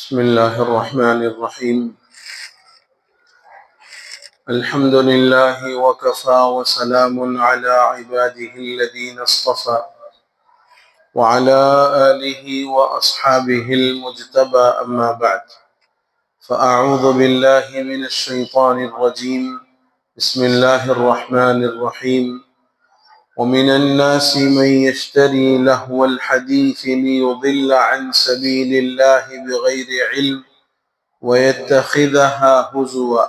بسم الله الرحمن الرحيم. الحمد لله وكفى وسلام على عباده الذين اصطفى وعلى آله وأصحابه المجتبى أما بعد فأعوذ بالله من الشيطان الرجيم. بسم الله الرحمن الرحيم. ومن الناس من يشتري لهو الحديث ليضل عن سبيل الله بغير علم ويتخذها هزوا.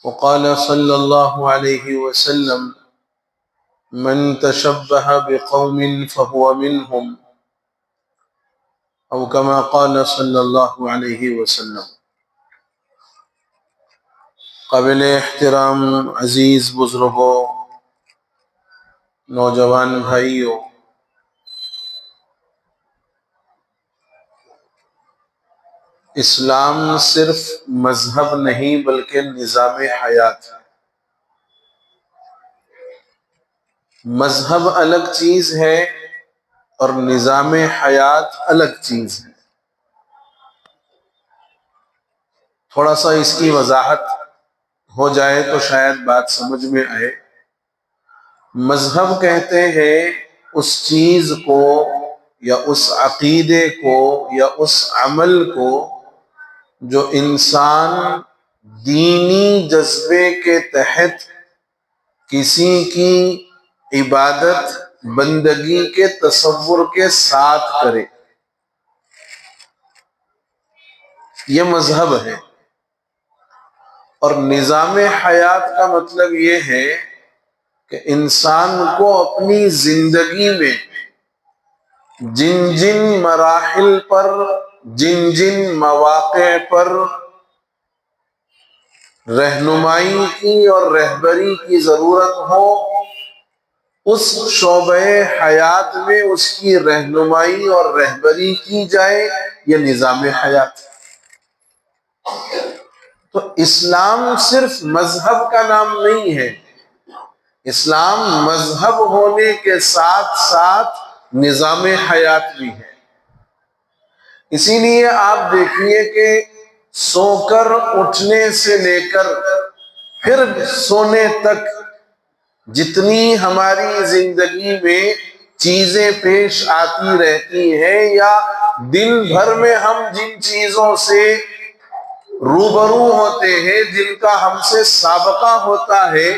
وقال صلى الله عليه وسلم: من تشبه بقوم فهو منهم، او كما قال صلی اللہ علیہ وسلم. قابل احترام عزیز بزرگوں، نوجوان بھائیوں، اسلام صرف مذہب نہیں بلکہ نظام حیات ہے. مذہب الگ چیز ہے اور نظام حیات الگ چیز ہے. تھوڑا سا اس کی وضاحت ہو جائے تو شاید بات سمجھ میں آئے. مذہب کہتے ہیں اس چیز کو یا اس عقیدے کو یا اس عمل کو جو انسان دینی جذبے کے تحت کسی کی عبادت بندگی کے تصور کے ساتھ کرے. یہ مذہب ہے. اور نظام حیات کا مطلب یہ ہے کہ انسان کو اپنی زندگی میں جن جن مراحل پر، جن جن مواقع پر رہنمائی کی اور رہبری کی ضرورت ہو، اس شعبہ حیات میں اس کی رہنمائی اور رہبری کی جائے. یہ نظام حیات. تو اسلام صرف مذہب کا نام نہیں ہے. اسلام مذہب ہونے کے ساتھ ساتھ نظام حیات بھی ہے. اسی لیے آپ دیکھیے کہ سو کر اٹھنے سے لے کر پھر سونے تک جتنی ہماری زندگی میں چیزیں پیش آتی رہتی ہیں یا دن بھر میں ہم جن چیزوں سے روبرو ہوتے ہیں، جن کا ہم سے سابقہ ہوتا ہے،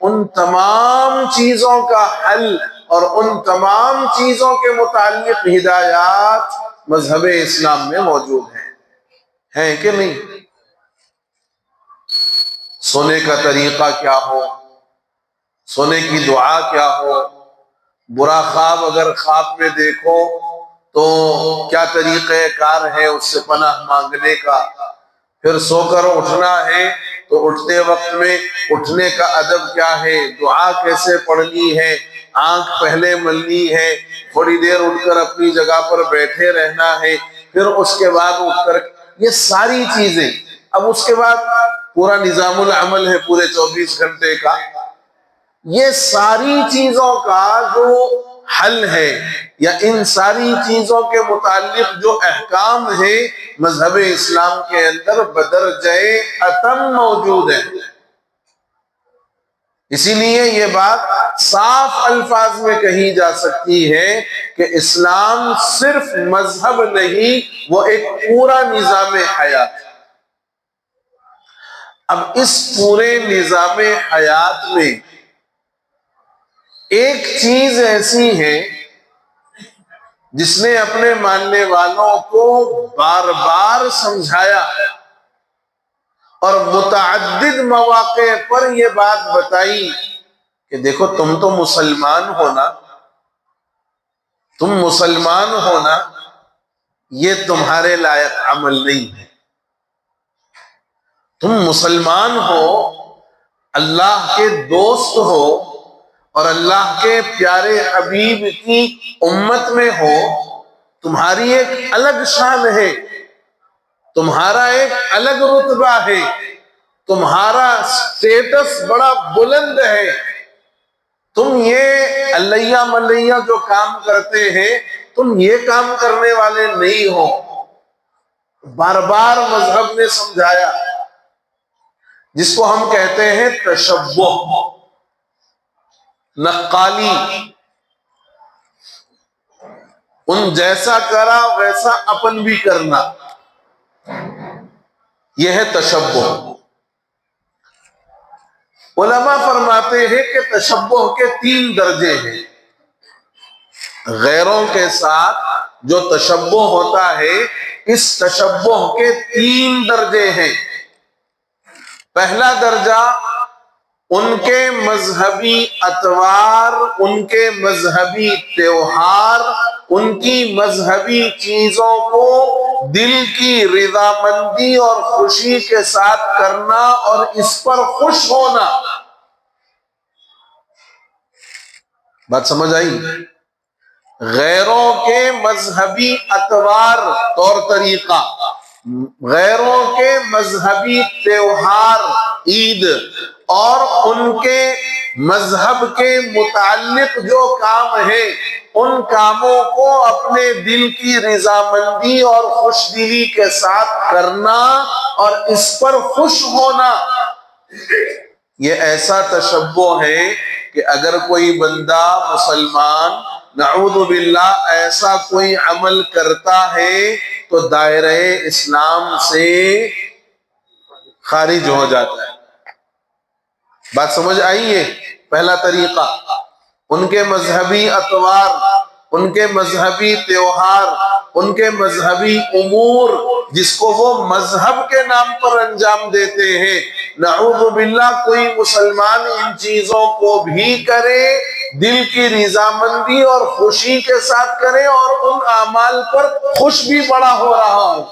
ان تمام چیزوں کا حل اور ان تمام چیزوں کے متعلق ہدایات مذہب اسلام میں موجود ہیں کہ نہیں؟ سونے کا طریقہ کیا ہو، سونے کی دعا کیا ہو، برا خواب اگر خواب میں دیکھو تو کیا طریقہ کار ہے اس سے پناہ مانگنے کا. پھر سو کر اٹھنا ہے تو اٹھتے وقت میں اٹھنے کا ادب کیا ہے، دعا کیسے پڑھنی ہے، آنکھ پہلے ملنی ہے، تھوڑی دیر اٹھ کر اپنی جگہ پر بیٹھے رہنا ہے، پھر اس کے بعد اٹھ کر یہ ساری چیزیں. اب اس کے بعد پورا نظام العمل ہے پورے 24 گھنٹے کا. یہ ساری چیزوں کا جو حل ہے یا ان ساری چیزوں کے متعلق جو احکام ہیں مذہب اسلام کے اندر بدرجہ اتم موجود ہیں. اسی لیے یہ بات صاف الفاظ میں کہی جا سکتی ہے کہ اسلام صرف مذہب نہیں، وہ ایک پورا نظام حیات ہے. اب اس پورے نظام حیات میں ایک چیز ایسی ہے جس نے اپنے ماننے والوں کو بار بار سمجھایا اور متعدد مواقع پر یہ بات بتائی کہ دیکھو تم تو مسلمان ہونا، تم مسلمان ہونا یہ تمہارے لائق عمل نہیں ہے. تم مسلمان ہو، اللہ کے دوست ہو اور اللہ کے پیارے حبیب کی امت میں ہو، تمہاری ایک الگ شان ہے، تمہارا ایک الگ رتبہ ہے، تمہارا سٹیٹس بڑا بلند ہے. تم یہ اللہ ملیہ جو کام کرتے ہیں تم یہ کام کرنے والے نہیں ہو. بار بار مذہب نے سمجھایا، جس کو ہم کہتے ہیں تشبہ، نقالی، ان جیسا کرا ویسا اپن بھی کرنا، یہ ہے تشبہ۔ علماء فرماتے ہیں کہ تشبہ کے 3 درجے ہیں۔ غیروں کے ساتھ جو تشبہ ہوتا ہے، اس تشبہ کے 3 درجے ہیں۔ پہلا درجہ، ان کے مذہبی اطوار، ان کے مذہبی تیوہار، ان کی مذہبی چیزوں کو دل کی رضامندی اور خوشی کے ساتھ کرنا اور اس پر خوش ہونا۔ بات سمجھ آئی؟ غیروں کے مذہبی اطوار، طور طریقہ، غیروں کے مذہبی تیوہار، عید، اور ان کے مذہب کے متعلق جو کام ہے، ان کاموں کو اپنے دل کی رضامندی اور خوش دلی کے ساتھ کرنا اور اس پر خوش ہونا، یہ ایسا تشبہ ہے کہ اگر کوئی بندہ مسلمان نعوذ باللہ ایسا کوئی عمل کرتا ہے تو دائرہ اسلام سے خارج ہو جاتا ہے۔ بات سمجھ آئی ہے؟ پہلا طریقہ، ان کے مذہبی اطوار، ان کے مذہبی تیوہار، ان کے مذہبی امور جس کو وہ مذہب کے نام پر انجام دیتے ہیں، نعوذ باللہ کوئی مسلمان ان چیزوں کو بھی کرے، دل کی رضامندی اور خوشی کے ساتھ کرے اور ان اعمال پر خوش بھی بڑا ہو رہا ہو،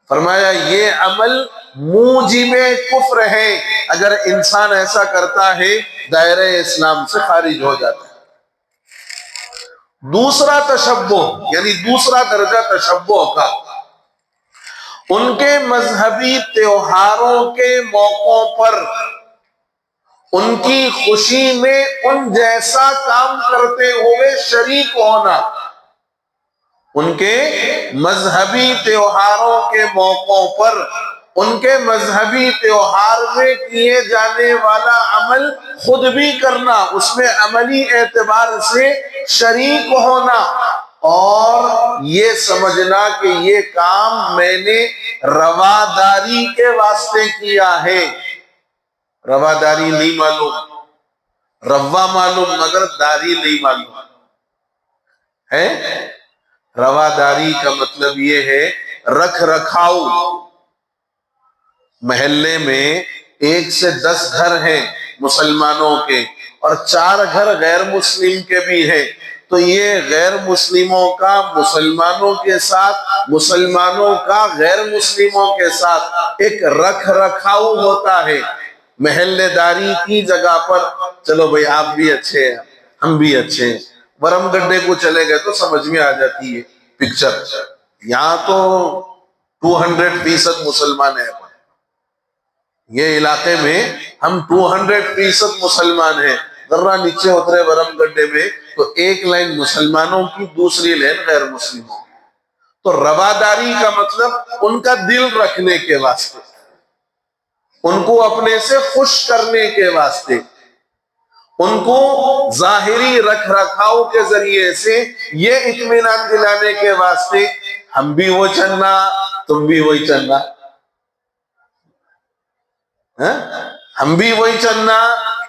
فرمایا یہ عمل موجب کفر ہے۔ اگر انسان ایسا کرتا ہے دائرہ اسلام سے خارج ہو جاتا ہے۔ دوسرا تشبہ، یعنی دوسرا درجہ تشبہ کا، ان کے مذہبی تیوہاروں کے موقعوں پر ان کی خوشی میں ان جیسا کام کرتے ہوئے شریک ہونا، ان کے مذہبی تیوہاروں کے موقعوں پر ان کے مذہبی تیوہار میں کیے جانے والا عمل خود بھی کرنا، اس میں عملی اعتبار سے شریک ہونا، اور یہ سمجھنا کہ یہ کام میں نے رواداری کے واسطے کیا ہے۔ رواداری نہیں معلوم، روا معلوم مگر داری نہیں معلوم ہے۔ رواداری کا مطلب یہ ہے رکھ رکھاؤ۔ محلے میں 1 سے 10 گھر ہیں مسلمانوں کے اور 4 گھر غیر مسلم کے بھی ہیں، تو یہ غیر مسلموں کا مسلمانوں کے ساتھ، مسلمانوں کا غیر مسلموں کے ساتھ ایک رکھ رکھاؤ ہوتا ہے محلے داری کی جگہ پر۔ چلو بھئی آپ بھی اچھے ہیں، ہم بھی اچھے ہیں، ورم گڈے کو چلے گئے تو سمجھ میں آ جاتی ہے پکچر۔ یہاں تو 200% مسلمان ہیں، یہ علاقے میں ہم 200% مسلمان ہیں، ذرہ نیچے اترے ورم گڈے میں تو 1 لائن مسلمانوں کی، دوسری لائن غیر مسلموں کی۔ تو رواداری کا مطلب ان کا دل رکھنے کے واسطے، ان کو اپنے سے خوش کرنے کے واسطے، ان کو ظاہری رکھ رکھاؤ کے ذریعے سے یہ اطمینان دلانے کے واسطے ہم بھی وہ چننا تم بھی وہی چننا، ہم بھی وہی چننا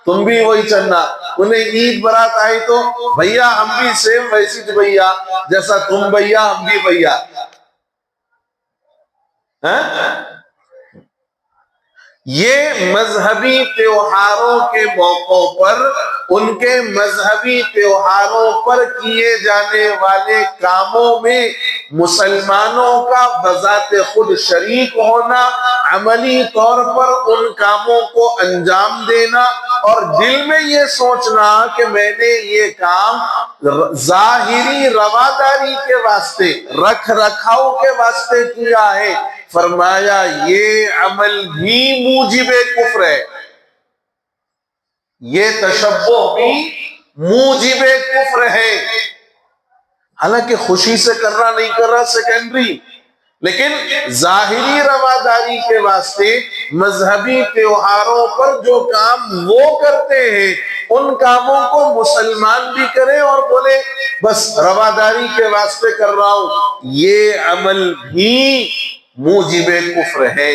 تم بھی وہی چننا۔ انہیں عید برات آئی تو بھیا ہم بھی سیم ویسی بھیا، جیسا تم بھیا ہم بھی بھیا۔ یہ مذہبی تیوہاروں کے موقعوں پر ان کے مذہبی تیوہاروں پر کیے جانے والے کاموں میں مسلمانوں کا بذات خود شریک ہونا، عملی طور پر ان کاموں کو انجام دینا اور دل میں یہ سوچنا کہ میں نے یہ کام ظاہری رواداری کے واسطے، رکھ رکھاؤ کے واسطے کیا ہے، فرمایا یہ عمل بھی موجب کفر ہے، یہ تشبہ بھی موجب کفر ہے۔ حالانکہ خوشی سے کر رہا نہیں کر رہا سیکنڈری، لیکن ظاہری رواداری کے واسطے مذہبی تیوہاروں پر جو کام وہ کرتے ہیں ان کاموں کو مسلمان بھی کرے اور بولے بس رواداری کے واسطے کر رہا ہوں، یہ عمل بھی موجب کفر ہے۔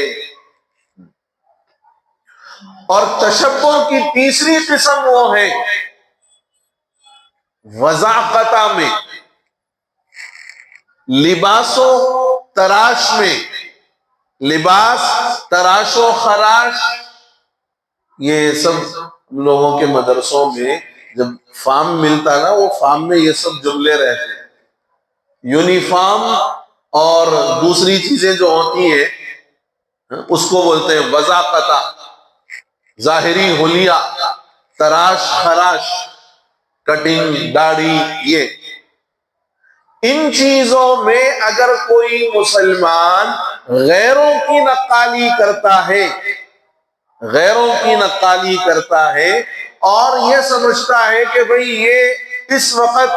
اور تشبہ کی تیسری قسم وہ ہے وضاقتہ میں، لباسوں تراش میں، لباس تراش و خراش۔ یہ سب لوگوں کے مدرسوں میں جب فارم ملتا نا، وہ فارم میں یہ سب جملے رہتے ہیں۔ یونیفارم اور دوسری چیزیں جو ہوتی ہیں اس کو بولتے ہیں وضاقتہ، ظاہری حلیہ، تراش خراش، کٹنگ داڑھی۔ یہ ان چیزوں میں اگر کوئی مسلمان غیروں کی نقالی کرتا ہے، غیروں کی نقالی کرتا ہے اور یہ سمجھتا ہے کہ بھئی یہ اس وقت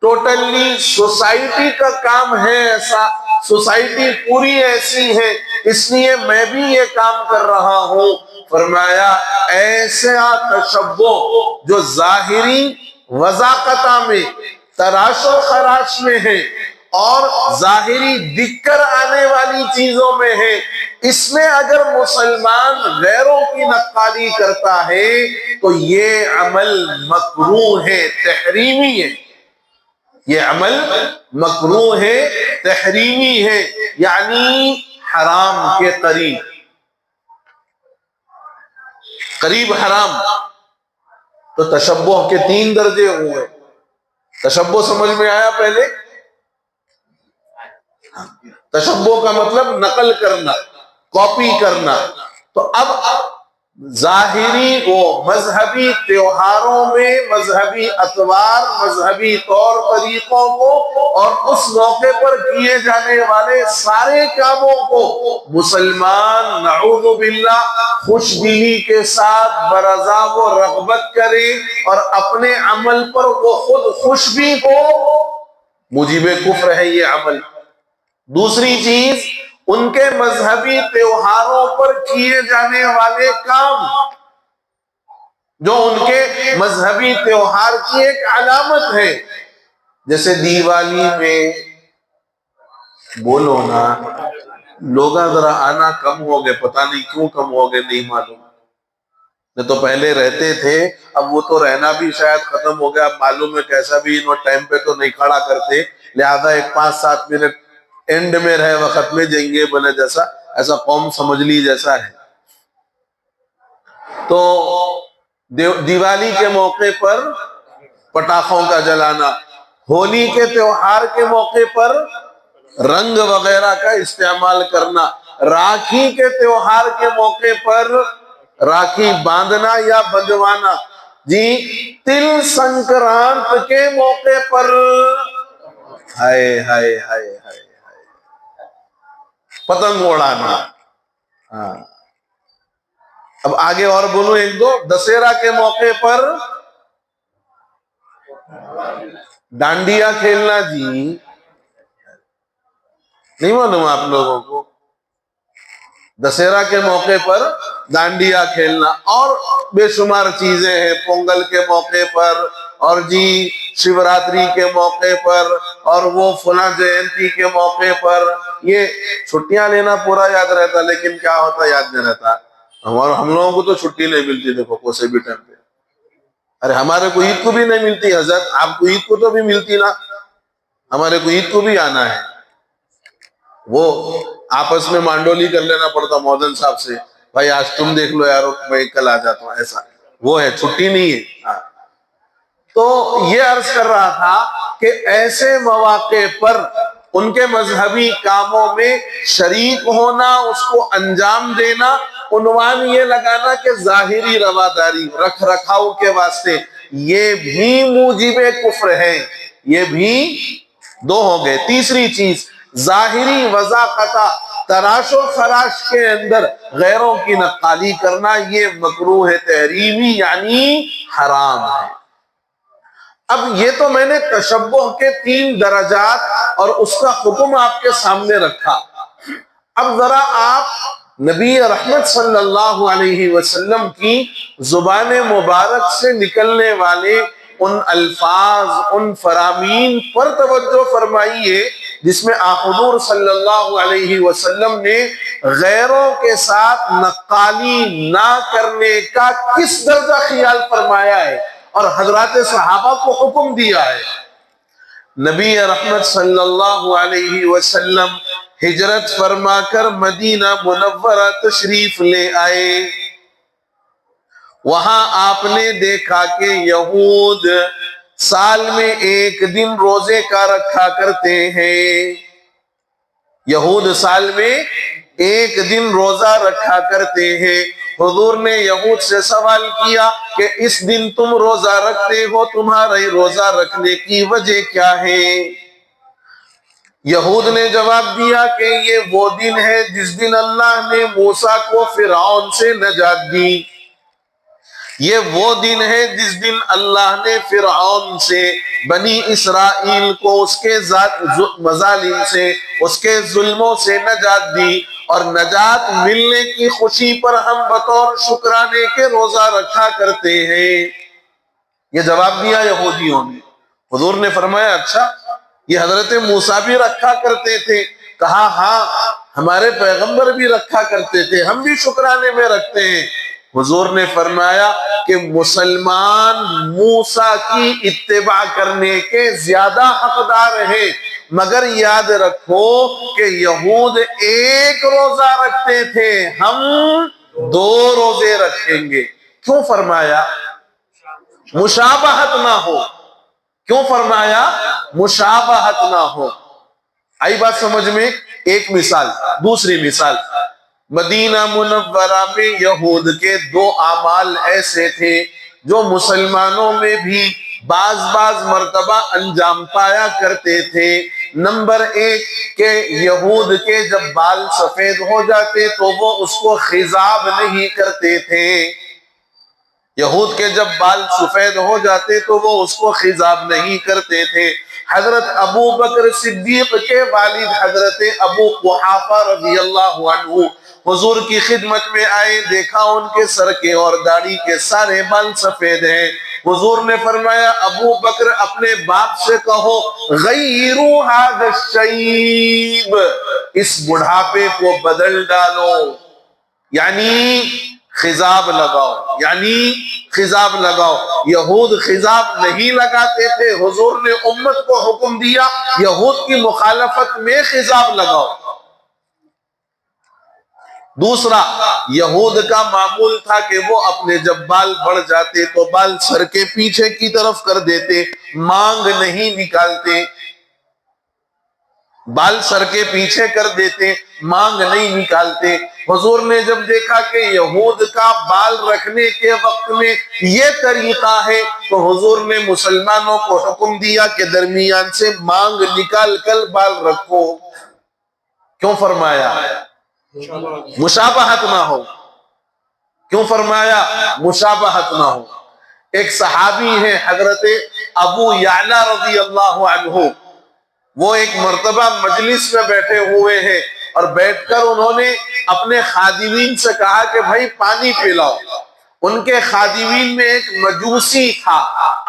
ٹوٹلی سوسائٹی کا کام ہے، ایسا سوسائٹی پوری ایسی ہے اس لیے میں بھی یہ کام کر رہا ہوں، فرمایا ایسا تشبہ جو ظاہری وضاقتہ میں، تراش و خراش میں ہے اور ظاہری دکھ کر آنے والی چیزوں میں ہے، اس میں اگر مسلمان غیروں کی نقالی کرتا ہے تو یہ عمل مکروہ ہے، تحریمی ہے۔ یہ عمل مکروہ ہے، تحریمی ہے، یعنی حرام کے قریب، قریب حرام۔ تو تشبہ کے 3 درجے ہوئے۔ تشبہ سمجھ میں آیا پہلے؟ تشبہ کا مطلب نقل کرنا، کاپی کرنا۔ تو اب ظاہری وہ مذہبی تیوہاروں میں مذہبی اطوار، مذہبی طور طریقوں کو اور اس موقع پر کیے جانے والے سارے کاموں کو مسلمان نعوذ باللہ خوش دلی کے ساتھ برضا و رغبت کرے اور اپنے عمل پر وہ خود خوش بھی ہو، موجب کفر ہے یہ عمل۔ دوسری چیز، ان کے مذہبی تیوہاروں پر کیے جانے والے کام جو ان کے مذہبی تیوہار کی ایک علامت ہے، جیسے دیوالی میں بولو نا، لوگ ذرا آنا کم ہو گئے، پتہ نہیں کیوں کم ہو گئے، نہیں معلوم۔ نہیں تو پہلے رہتے تھے، اب وہ تو رہنا بھی شاید ختم ہو گیا، اب معلوم ہے کیسا بھی انہوں ٹائم پہ تو نہیں کھڑا کرتے، لہذا ایک 5-7 منٹ اینڈ میں رہے وقت میں جائیں گے بولے، جیسا ایسا قوم سمجھ لی جیسا ہے۔ تو دیوالی کے موقع پر پٹاخوں کا جلانا، ہولی کے تیوہار کے موقع پر رنگ وغیرہ کا استعمال کرنا، راکھی کے تیوہار کے موقع پر راکھی باندھنا یا بندھوانا، جی تل سنکرانت کے موقع پر ہائے ہائے ہائے ہائے پتنگ اڑانا۔ ہاں اب آگے اور بولو 1-2، دسہرہ کے موقع پر ڈانڈیا کھیلنا، جی نہیں معلوم آپ لوگوں کو؟ دسہرہ کے موقع پر ڈانڈیا کھیلنا اور بے شمار چیزیں ہیں، پونگل کے موقع پر اور جی شیوراتری کے موقع پر اور وہ فلاں جینتی کے موقع پر۔ یہ چھٹیاں لینا پورا یاد رہتا، لیکن کیا ہوتا یاد نہیں رہتا۔ ہم لوگوں کو تو چھٹی نہیں ملتی، دیکھو کوئی بھی ٹائم پہ۔ ارے ہمارے کو عید کو بھی نہیں ملتی حضرت، آپ کو عید کو تو بھی ملتی نا، ہمارے کو عید کو بھی آنا ہے۔ وہ آپس میں مانڈولی کر لینا پڑتا مودن صاحب سے، بھائی آج تم دیکھ لو یارو، میں کل آ جاتا ہوں، ایسا وہ ہے، چھٹی نہیں ہے۔ تو یہ عرض کر رہا تھا کہ ایسے مواقع پر ان کے مذہبی کاموں میں شریک ہونا، اس کو انجام دینا، عنوان یہ لگانا کہ ظاہری رواداری، رکھ رکھاؤ کے واسطے، یہ بھی موجب کفر ہے۔ یہ بھی 2 ہو گئے۔ تیسری چیز، ظاہری وضاقتہ، تراش و خراش کے اندر غیروں کی نقالی کرنا، یہ مکروہ تحریمی یعنی حرام ہے۔ اب یہ تو میں نے تشبہ کے 3 درجات اور اس کا حکم آپ کے سامنے رکھا۔ اب ذرا آپ نبی رحمت صلی اللہ علیہ وسلم کی زبان مبارک سے نکلنے والے ان الفاظ، ان فرامین پر توجہ فرمائیے جس میں حضور صلی اللہ علیہ وسلم نے غیروں کے ساتھ نقالی نہ کرنے کا کس درجہ خیال فرمایا ہے اور حضرات صحابہ کو حکم دیا ہے۔ نبی رحمت صلی اللہ علیہ وسلم ہجرت فرما کر مدینہ منورہ تشریف لے آئے۔ وہاں آپ نے دیکھا کہ یہود سال میں ایک دن روزے کا رکھا کرتے ہیں، یہود سال میں ایک دن روزہ رکھا کرتے ہیں۔ حضور نے یہود سے سوال کیا کہ اس دن تم روزہ رکھتے ہو، تمہارے روزہ رکھنے کی وجہ کیا ہے؟ یہود نے جواب دیا کہ یہ وہ دن ہے جس دن اللہ نے موسیٰ کو فرعون سے نجات دی، یہ وہ دن ہے جس دن اللہ نے فرعون سے، بنی اسرائیل کو اس کے مظالم سے، اس کے ظلموں سے نجات دی، اور نجات ملنے کی خوشی پر ہم بطور شکرانے کے روزہ رکھا کرتے ہیں۔ یہ جواب دیا یہودیوں نے۔ حضور نے فرمایا اچھا یہ حضرت موسیٰ بھی رکھا کرتے تھے؟ کہا ہاں ہمارے پیغمبر بھی رکھا کرتے تھے، ہم بھی شکرانے میں رکھتے ہیں۔ حضور نے فرمایا کہ مسلمان موسیٰ کی اتباع کرنے کے زیادہ حقدار ہیں، مگر یاد رکھو کہ یہود ایک روزہ رکھتے تھے، ہم 2 روزے رکھیں گے۔ کیوں فرمایا؟ مشابہت نہ ہو۔ کیوں فرمایا؟ مشابہت نہ ہو۔ آئی بات سمجھ میں؟ ایک مثال۔ دوسری مثال، مدینہ منورہ میں یہود کے 2 اعمال ایسے تھے جو مسلمانوں میں بھی بعض مرتبہ انجام پایا کرتے تھے۔ نمبر 1 کہ یہود کے جب بال سفید ہو جاتے تو وہ اس کو خضاب نہیں کرتے تھے، یہود کے جب بال سفید ہو جاتے تو وہ اس کو خضاب نہیں کرتے تھے۔ حضرت ابو بکر صدیق کے والد حضرت ابو قحافہ رضی اللہ عنہ حضور کی خدمت میں آئے، دیکھا ان کے سر کے اور داڑھی کے سارے بال سفید ہیں۔ حضور نے فرمایا ابو بکر اپنے باپ سے کہو غیروا ھذا الشیب، اس بڑھاپے کو بدل ڈالو، یعنی خضاب لگاؤ، یعنی خضاب لگاؤ۔ یہود خضاب نہیں لگاتے تھے، حضور نے امت کو حکم دیا یہود کی مخالفت میں خضاب لگاؤ۔ دوسرا، یہود کا معمول تھا کہ وہ اپنے جب بال بڑھ جاتے تو بال سر کے پیچھے کی طرف کر دیتے، مانگ نہیں نکالتے، بال سر کے پیچھے کر دیتے، مانگ نہیں نکالتے۔ حضور نے جب دیکھا کہ یہود کا بال رکھنے کے وقت میں یہ طریقہ ہے تو حضور نے مسلمانوں کو حکم دیا کہ درمیان سے مانگ نکال کر بال رکھو۔ کیوں فرمایا؟ مشابہت نہ ہو۔ کیوں فرمایا؟ مشابہت نہ ہو۔ ایک صحابی ہے حضرت ابو یعلا رضی اللہ عنہ، وہ ایک مرتبہ مجلس میں بیٹھے ہوئے ہیں اور بیٹھ کر انہوں نے اپنے خادمین سے کہا کہ بھائی پانی پلاؤ۔ ان کے خادمین میں ایک مجوسی تھا،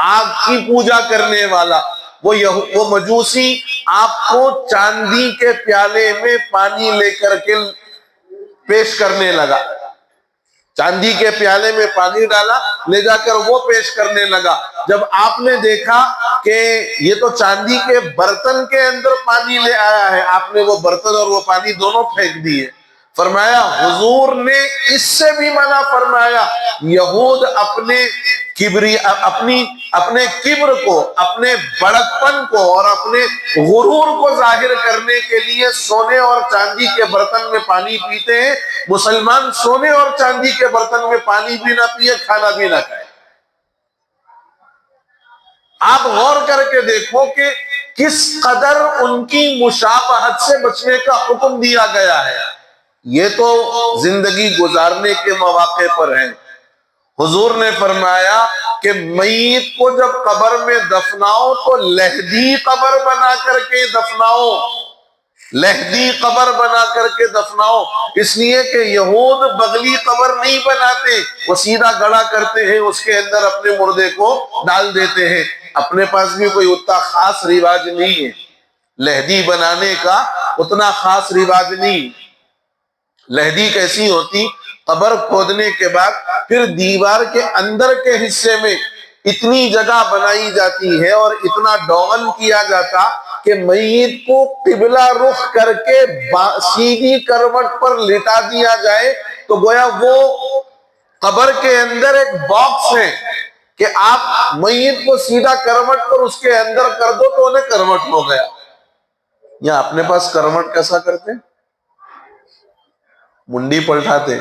آگ کی پوجا کرنے والا۔ وہ مجوسی آپ کو چاندی کے پیالے میں پانی لے کر کے پیش کرنے لگا، چاندی کے پیالے میں پانی ڈالا، لے جا کر وہ پیش کرنے لگا۔ جب آپ نے دیکھا کہ یہ تو چاندی کے برتن کے اندر پانی لے آیا ہے، آپ نے وہ برتن اور وہ پانی دونوں پھینک دیے۔ فرمایا حضور نے اس سے بھی منع فرمایا، یہود اپنے کبر کو، اپنے بڑکپن کو اور اپنے غرور کو ظاہر کرنے کے لیے سونے اور چاندی کے برتن میں پانی پیتے ہیں، مسلمان سونے اور چاندی کے برتن میں پانی بھی نہ پیے، کھانا بھی نہ کھائے۔ آپ غور کر کے دیکھو کہ کس قدر ان کی مشابہت سے بچنے کا حکم دیا گیا ہے۔ یہ تو زندگی گزارنے کے مواقع پر ہیں۔ حضور نے فرمایا کہ میت کو جب قبر میں دفناؤ تو لہدی قبر بنا کر کے دفناؤ، لہدی قبر بنا کر کے دفناؤ، اس لیے کہ یہود بغلی قبر نہیں بناتے، وہ سیدھا گڑھا کرتے ہیں، اس کے اندر اپنے مردے کو ڈال دیتے ہیں۔ اپنے پاس بھی کوئی اتنا خاص رواج نہیں ہے لہدی بنانے کا، اتنا خاص رواج نہیں۔ لہدی کیسی ہوتی؟ قبر کھودنے کے بعد پھر دیوار کے اندر کے حصے میں اتنی جگہ بنائی جاتی ہے اور اتنا ڈوغن کیا جاتا کہ میت کو قبلہ رخ کر کے سیدھی کروٹ پر لٹا دیا جائے، تو گویا وہ قبر کے اندر ایک باکس ہے کہ آپ میت کو سیدھا کروٹ پر اس کے اندر کر دو تو انہیں کروٹ ہو گیا۔ یا اپنے پاس کروٹ کیسا کرتے؟ منڈی پلٹاتے،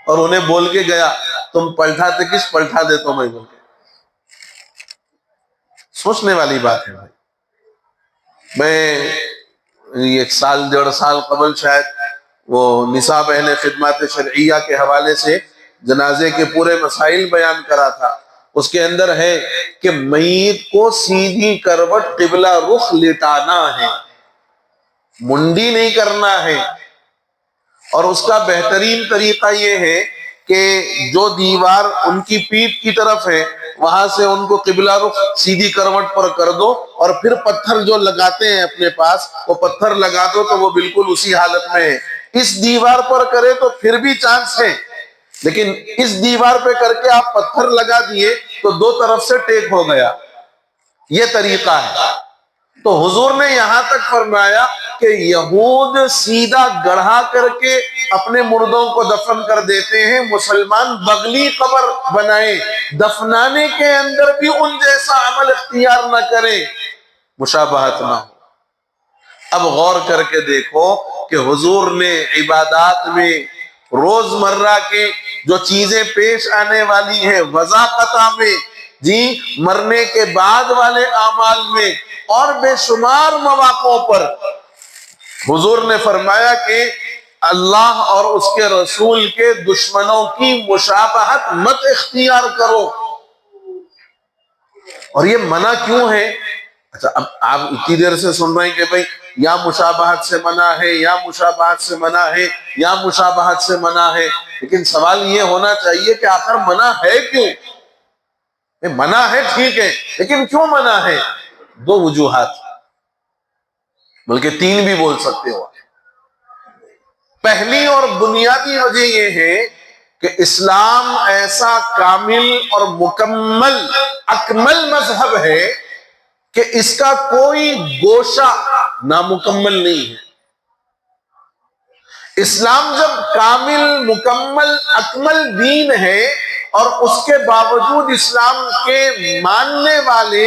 اور انہیں بول کے گیا تم پلٹاتے کس پلٹا دے تو میں بول کے۔ سوچنے والی بات ہے بھائی۔ میں ایک سال 1.5 سال قبل شاید وہ نصاب اہل خدمات شرعیہ کے حوالے سے جنازے کے پورے مسائل بیان کرا تھا، اس کے اندر ہے کہ میت کو سیدھی کروٹ قبلہ رخ لٹانا ہے، منڈی نہیں کرنا ہے۔ اور اس کا بہترین طریقہ یہ ہے کہ جو دیوار ان کی پیٹھ کی طرف ہے وہاں سے ان کو قبلہ رخ سیدھی کروٹ پر کر دو، اور پھر پتھر جو لگاتے ہیں اپنے پاس وہ پتھر لگا دو تو وہ بالکل اسی حالت میں ہے۔ اس دیوار پر کرے تو پھر بھی چانس ہے، لیکن اس دیوار پہ کر کے آپ پتھر لگا دیے تو 2 طرف سے ٹیک ہو گیا۔ یہ طریقہ ہے۔ تو حضور نے یہاں تک فرمایا کہ یہود سیدھا گڑھا کر کے اپنے مردوں کو دفن کر دیتے ہیں، مسلمان بغلی قبر بنائیں، دفنانے کے اندر بھی ان جیسا عمل اختیار نہ کریں، مشابہت نہ ہو۔ اب غور کر کے دیکھو کہ حضور نے عبادات میں روزمرہ کے جو چیزیں پیش آنے والی ہیں وضاقتہ میں، مرنے کے بعد والے اعمال میں اور بے شمار مواقعوں پر حضور نے فرمایا کہ اللہ اور اس کے رسول کے دشمنوں کی مشابہت مت اختیار کرو۔ اور یہ منع کیوں ہے؟ اچھا، اب آپ اتنی دیر سے سن رہے ہیں کہ بھئی یا مشابہت سے منع ہے، یا مشابہت سے منع ہے، یا مشابہت سے منع ہے، لیکن سوال یہ ہونا چاہیے کہ آخر منع ہے کیوں؟ منع ہے ٹھیک ہے، لیکن کیوں منع ہے؟ 2 وجوہات، بلکہ 3 بھی بول سکتے ہو۔ پہلی اور بنیادی وجہ یہ ہے کہ اسلام ایسا کامل اور مکمل اکمل مذہب ہے کہ اس کا کوئی گوشہ نامکمل نہیں ہے۔ اسلام جب کامل مکمل اکمل دین ہے اور اس کے باوجود اسلام کے ماننے والے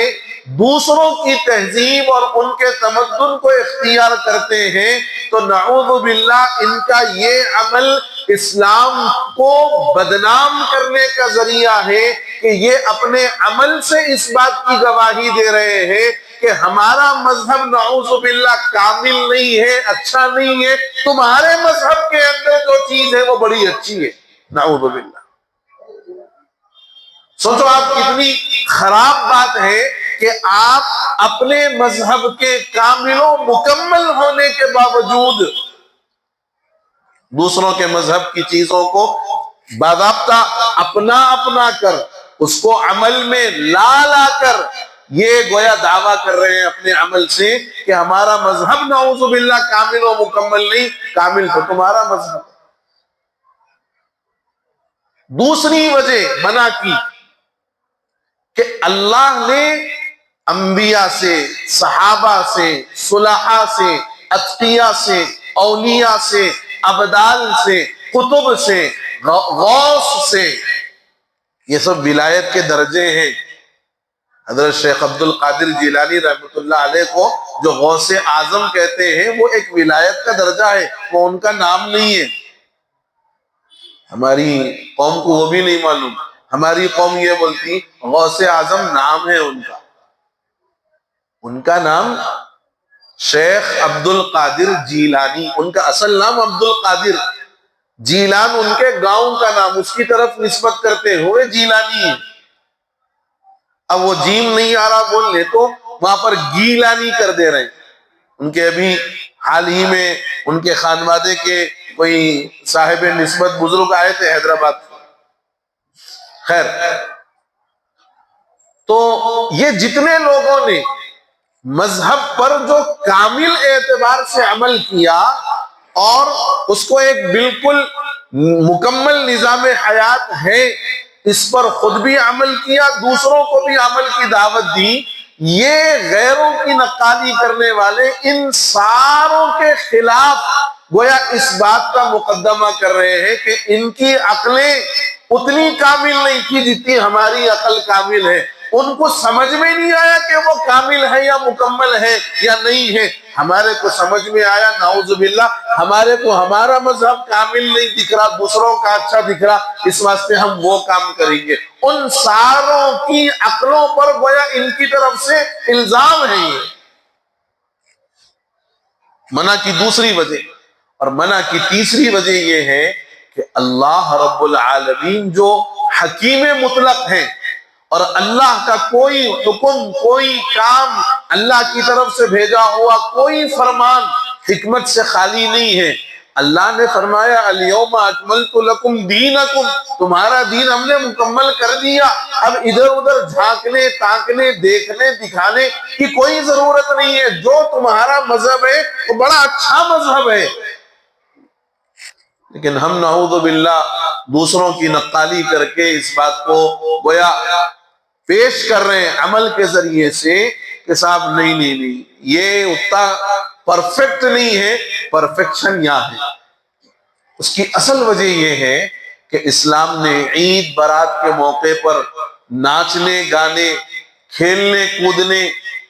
دوسروں کی تہذیب اور ان کے تمدن کو اختیار کرتے ہیں تو نعوذ باللہ ان کا یہ عمل اسلام کو بدنام کرنے کا ذریعہ ہے کہ یہ اپنے عمل سے اس بات کی گواہی دے رہے ہیں کہ ہمارا مذہب نعوذ باللہ کامل نہیں ہے، اچھا نہیں ہے، تمہارے مذہب کے اندر جو چیز ہے وہ بڑی اچھی ہے، نعوذ باللہ۔ سوچو آپ کتنی خراب بات ہے کہ آپ اپنے مذہب کے کامل و مکمل ہونے کے باوجود دوسروں کے مذہب کی چیزوں کو باضابطہ اپنا کر اس کو عمل میں لا کر یہ گویا دعویٰ کر رہے ہیں اپنے عمل سے کہ ہمارا مذہب نعوذ باللہ کامل و مکمل نہیں، کامل تو تمہارا مذہب۔ دوسری وجہ منع کی کہ اللہ نے انبیاء سے، صحابہ سے، صلحاء سے، اتقیاء سے، اولیاء سے، ابدال سے، قطب سے، غوث سے، یہ سب ولایت کے درجے ہیں۔ حضرت شیخ عبد القادر جیلانی رحمۃ اللہ علیہ کو جو غوث اعظم کہتے ہیں وہ ایک ولایت کا درجہ ہے، وہ ان کا نام نہیں ہے۔ ہماری قوم کو وہ بھی نہیں معلوم، ہماری قوم یہ بولتی غوث اعظم نام ہے ان کا نام شیخ عبد القادر جیلانی، ان کا اصل نام عبد القادر، جیلان ان کے گاؤں کا نام، اس کی طرف نسبت کرتے ہوئے جیلانی ہے۔ اب وہ جیم نہیں آ رہا بولنے تو وہاں پر گیلانی کر دے رہے ہیں۔ ان کے ابھی حال ہی میں ان کے خانوادے کے کوئی صاحب نسبت بزرگ آئے تھے حیدرآباد. خیر، تو یہ جتنے لوگوں نے مذہب پر جو کامل اعتبار سے عمل کیا اور اس کو ایک بالکل مکمل نظام حیات ہے اس پر خود بھی عمل کیا، دوسروں کو بھی عمل کی دعوت دی، یہ غیروں کی نقالی کرنے والے ان ساروں کے خلاف گویا اس بات کا مقدمہ کر رہے ہیں کہ ان کی عقلیں اتنی کامل نہیں تھی جتنی ہماری عقل کامل ہے. ان کو سمجھ میں نہیں آیا کہ وہ کامل ہے یا مکمل ہے یا نہیں ہے. ہمارے کو سمجھ میں آیا، نعوذ باللہ، ہمارے کو ہمارا مذہب کامل نہیں دکھ رہا، دوسروں کا اچھا دکھ رہا، اس واسطے ہم وہ کام کریں گے. ان ساروں کی عقلوں پر گویا ان کی طرف سے الزام ہے. یہ منع کی دوسری وجہ. اور منع کی تیسری وجہ یہ ہے کہ اللہ رب العالمین جو حکیم مطلق ہیں اور اللہ کا کوئی حکم، کوئی کام، اللہ کی طرف سے بھیجا ہوا کوئی فرمان حکمت سے خالی نہیں ہے. اللہ نے فرمایا الیوم اکملت لکم دینکم، تمہارا دین ہم نے مکمل کر دیا. اب ادھر ادھر جھانکنے، تاکنے، دیکھنے، دکھانے کی کوئی ضرورت نہیں ہے. جو تمہارا مذہب ہے وہ بڑا اچھا مذہب ہے. لیکن ہم نعوذ باللہ دوسروں کی نقالی کر کے اس بات کو گویا پیش کر رہے ہیں عمل کے ذریعے سے کہ صاحب نہیں، یہ اتنا پرفیکٹ نہیں ہے. پرفیکشن یہاں ہے. اس کی اصل وجہ یہ ہے کہ اسلام نے عید برات کے موقع پر ناچنے، گانے، کھیلنے، کودنے،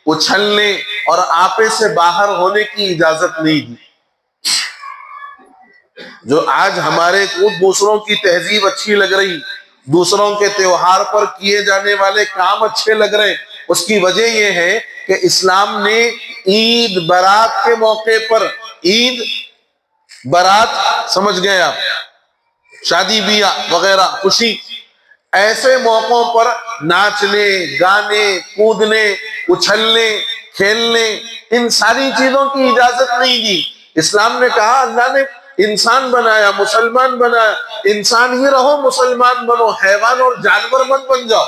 اچھلنے اور آپے سے باہر ہونے کی اجازت نہیں دی. جو آج ہمارے کو دوسروں کی تہذیب اچھی لگ رہی، دوسروں کے تیوہار پر کیے جانے والے کام اچھے لگ رہے، اس کی وجہ یہ ہے کہ اسلام نے عید برات کے موقع پر، عید برات سمجھ گئے آپ، شادی بیاہ وغیرہ، خوشی، ایسے موقعوں پر ناچنے، گانے، کودنے، اچھلنے، کھیلنے، ان ساری چیزوں کی اجازت نہیں دی. اسلام نے کہا اللہ نے انسان بنایا، مسلمان بنایا، انسان ہی رہو، مسلمان بنو، حیوان اور جانور مت بن جاؤ.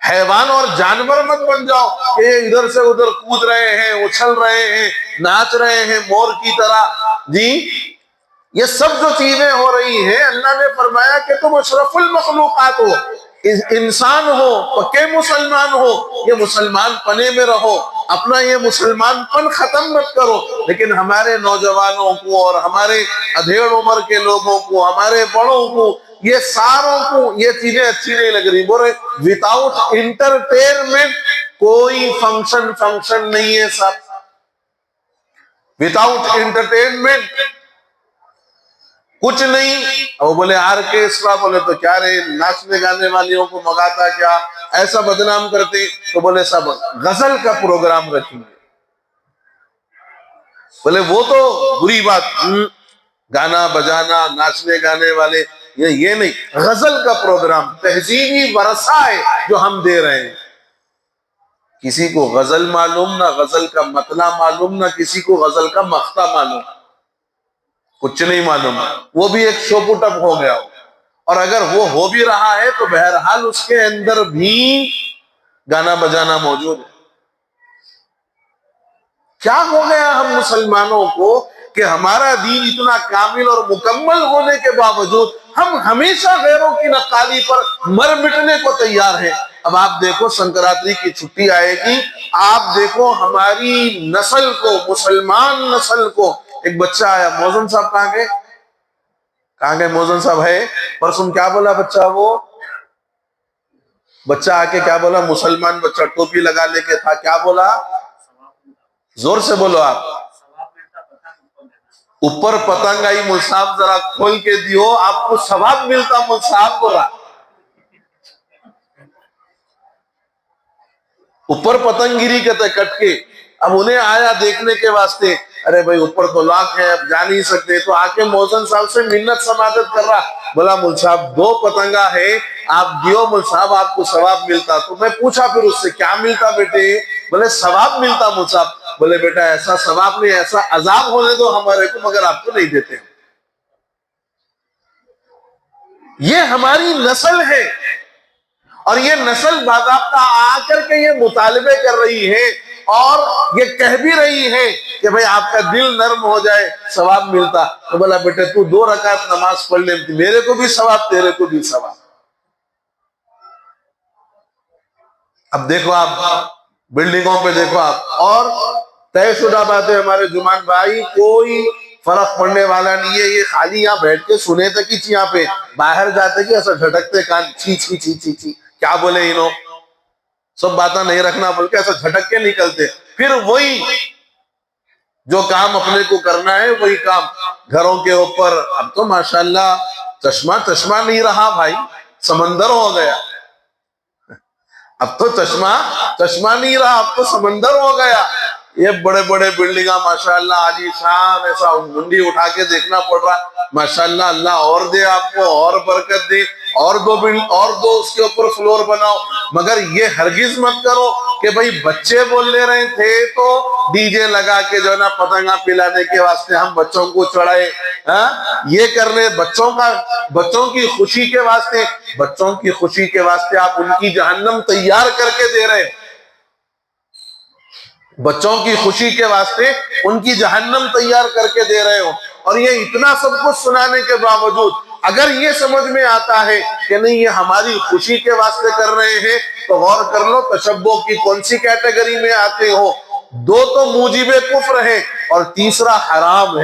حیوان اور جانور مت بن جاؤ کہ ادھر سے ادھر کود رہے ہیں، اچھل رہے ہیں، ناچ رہے ہیں مور کی طرح. جی یہ سب جو چیزیں ہو رہی ہیں، اللہ نے فرمایا کہ تم اشرف المخلوقات ہو، انسان ہو، پکے مسلمان ہو، یہ مسلمان پنے میں رہو، اپنا یہ مسلمان پن ختم مت کرو. لیکن ہمارے نوجوانوں کو اور ہمارے ادھیڑ عمر کے لوگوں کو، ہمارے بڑوں کو، یہ ساروں کو یہ چیزیں اچھی نہیں لگ رہی. بولے وداؤٹ انٹرٹینمنٹ کوئی فنکشن نہیں ہے صاحب. وداؤٹ انٹرٹینمنٹ کچھ نہیں. وہ بولے آرکیسٹرا، بولے تو کیا رہے، ناچنے گانے والیوں کو مگاتا کیا، ایسا بدنام کرتے. تو بولے سب غزل کا پروگرام رکھیں گے. بولے وہ تو بری بات، گانا بجانا، ناچنے گانے والے، یہ نہیں، غزل کا پروگرام تہذیبی ورثہ ہے جو ہم دے رہے ہیں. کسی کو غزل معلوم نہ غزل کا مطلع معلوم، نہ کسی کو غزل کا مقطع معلوم، کچھ نہیں معلوم. وہ بھی ایک شو پٹ اپ ہو گیا ہو. اور اگر وہ ہو بھی رہا ہے تو بہرحال اس کے اندر بھی گانا بجانا موجود ہے. کیا ہو گیا ہم مسلمانوں کو کہ ہمارا دین اتنا کامل اور مکمل ہونے کے باوجود ہم ہمیشہ غیروں کی نقالی پر مر مٹنے کو تیار ہیں. اب آپ دیکھو سنکرانتی کی چھٹی آئے گی، آپ دیکھو ہماری نسل کو، مسلمان نسل کو، ایک بچہ آیا، موزن صاحب کہاں گئے موزن صاحب ہے پرسوں کیا بولا بچہ، وہ بچہ آ کے کیا بولا، مسلمان بچہ ٹوپی لگا لے کے تھا، کیا بولا، زور سے بولو آپ، اوپر پتنگ آئی مول صاحب ذرا کھول کے دیو آپ کو ثواب ملتا. مول صاحب بولا اوپر پتنگ گیری کہتے کٹ کے. اب انہیں آیا دیکھنے کے واسطے، ارے بھائی اوپر تو لاکھ ہے، اب جا نہیں سکتے، تو آ کے موزن صاحب سے منت سماجت کر رہا. بولا مول صاحب 2 پتنگا ہے، آپ دیو مول صاحب آپ کو ثواب ملتا. تو میں پوچھا پھر اس سے کیا ملتا بیٹے، بولے ثواب ملتا مول صاحب. بولے بیٹا ایسا ثواب نہیں، ایسا عذاب ہونے دو ہمارے کو، مگر آپ کو نہیں دیتے ہم۔ یہ ہماری نسل ہے، اور یہ نسل باضابطہ آ کر کے یہ مطالبے کر رہی ہے اور یہ کہہ بھی رہی ہے کہ بھئی آپ کا دل نرم ہو جائے ثواب ملتا۔ تو بولا بیٹے تو 2 رکعت نماز پڑھ لے، میرے کو بھی ثواب تیرے کو بھی ثواب۔ اب دیکھو آپ بلڈنگوں پہ دیکھو آپ، اور طے شدہ بات ہے ہمارے جمان بھائی، کوئی فرق پڑنے والا نہیں ہے، یہ خالی یہاں بیٹھ کے سنے تک ہی یہاں پہ، باہر جاتے کہ ایسا جھٹکتے کان، چھی چھی چھی چھی چھی کیا بولے انہوں، سب باتیں نہیں رکھنا بلکہ ایسا جھٹک کے نکلتے۔ پھر وہی جو کام اپنے کو کرنا ہے وہی کام گھروں کے اوپر۔ اب تو ماشاءاللہ چشمہ نہیں رہا بھائی، سمندر ہو گیا۔ اب تو چشمہ نہیں رہا، اب تو سمندر ہو گیا۔ یہ بڑے بڑے بلڈنگاں ماشاءاللہ عالی شان، ایسا منڈی اٹھا کے دیکھنا پڑ رہا ہے۔ ماشاءاللہ اللہ اور دے آپ کو، اور برکت دے، اور دو اس کے اوپر فلور بناؤ، مگر یہ ہرگز مت کرو کہ بھئی بچے بول لے رہے تھے تو ڈی جے لگا کے جو ہے نا پتنگاں پلانے کے واسطے ہم بچوں کو چڑھائے، یہ کرنے بچوں کی خوشی کے واسطے، بچوں کی خوشی کے واسطے آپ ان کی جہنم تیار کر کے دے رہے ہیں، بچوں کی خوشی کے واسطے ان کی جہنم تیار کر کے دے رہے ہو۔ اور یہ اتنا سب کچھ سنانے کے باوجود اگر یہ سمجھ میں آتا ہے کہ نہیں یہ ہماری خوشی کے واسطے کر رہے ہیں، تو غور کر لو تشبہ کی کون سی کیٹیگری میں آتے ہو۔ 2 تو موجب کفر ہے اور تیسرا حرام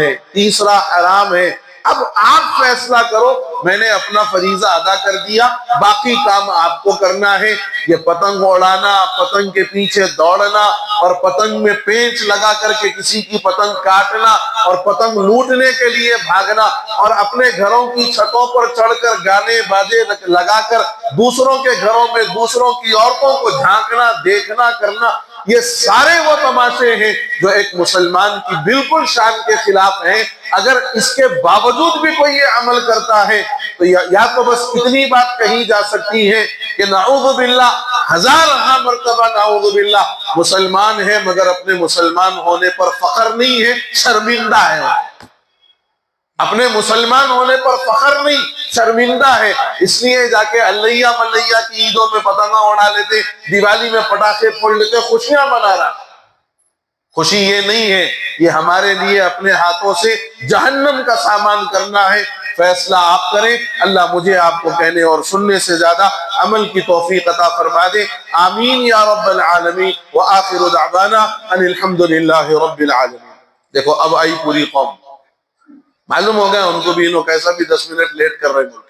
ہے۔ اب آپ فیصلہ کرو، میں نے اپنا فریضہ ادا کر دیا، باقی کام آپ کو کرنا ہے۔ یہ پتنگ اڑانا، پتنگ کے پیچھے دوڑنا، اور پتنگ میں پینچ لگا کر کے کسی کی پتنگ کاٹنا، اور پتنگ لوٹنے کے لیے بھاگنا، اور اپنے گھروں کی چھتوں پر چڑھ کر گانے باجے لگا کر دوسروں کے گھروں میں دوسروں کی عورتوں کو جھانکنا، دیکھنا کرنا، یہ سارے وہ تماشے ہیں جو ایک مسلمان کی بالکل شان کے خلاف ہیں۔ اگر اس کے باوجود بھی کوئی یہ عمل کرتا ہے تو یا تو بس اتنی بات کہی جا سکتی ہے کہ نعوذ باللہ، ہزارہا مرتبہ نعوذ باللہ، مسلمان ہے مگر اپنے مسلمان ہونے پر فخر نہیں ہے، شرمندہ ہے، اپنے مسلمان ہونے پر فخر نہیں، شرمندہ ہے۔ اس لیے جا کے اللہ ملیہ کی عیدوں میں پتنگاں اڑا لیتے، دیوالی میں پٹاخے پھوڑ لیتے، خوشیاں منا رہا۔ خوشی یہ نہیں ہے، یہ ہمارے لیے اپنے ہاتھوں سے جہنم کا سامان کرنا ہے۔ فیصلہ آپ کریں، اللہ مجھے آپ کو کہنے اور سننے سے زیادہ عمل کی توفیق عطا فرما دے، آمین یا رب العالمین۔ وآخر دعوانا ان الحمدللہ رب العالمین۔ دیکھو اب آئی پوری قوم، معلوم ہو گیا ان کو بھی، انہوں کیسا بھی 10 منٹ لیٹ کر رہے ملک۔